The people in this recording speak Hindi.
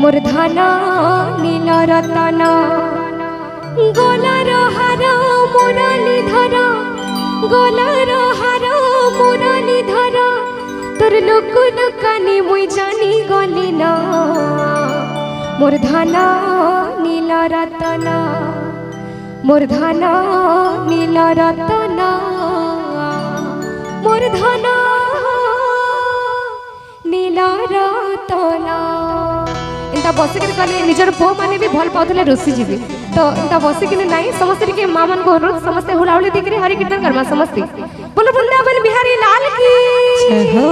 मोर धन नील रतन गोलार हार मुरली धर गोलार हार मुरली धर तोर लोक दुकानी मुई जानी गली ना मोर धन नील रतन मोर धन नील रतन मोर धन नील रतन इंता बसिक कले निजर पो माने भी भल पाउथले रुसी जीवी तो इंता बसिक नहीं समस्त के मां मन को अनुरोध समस्त हुलाहुली दिकरी हरि कीर्तन करमा समस्त बोलो वृंदावन बिहारी लाल की जय हो।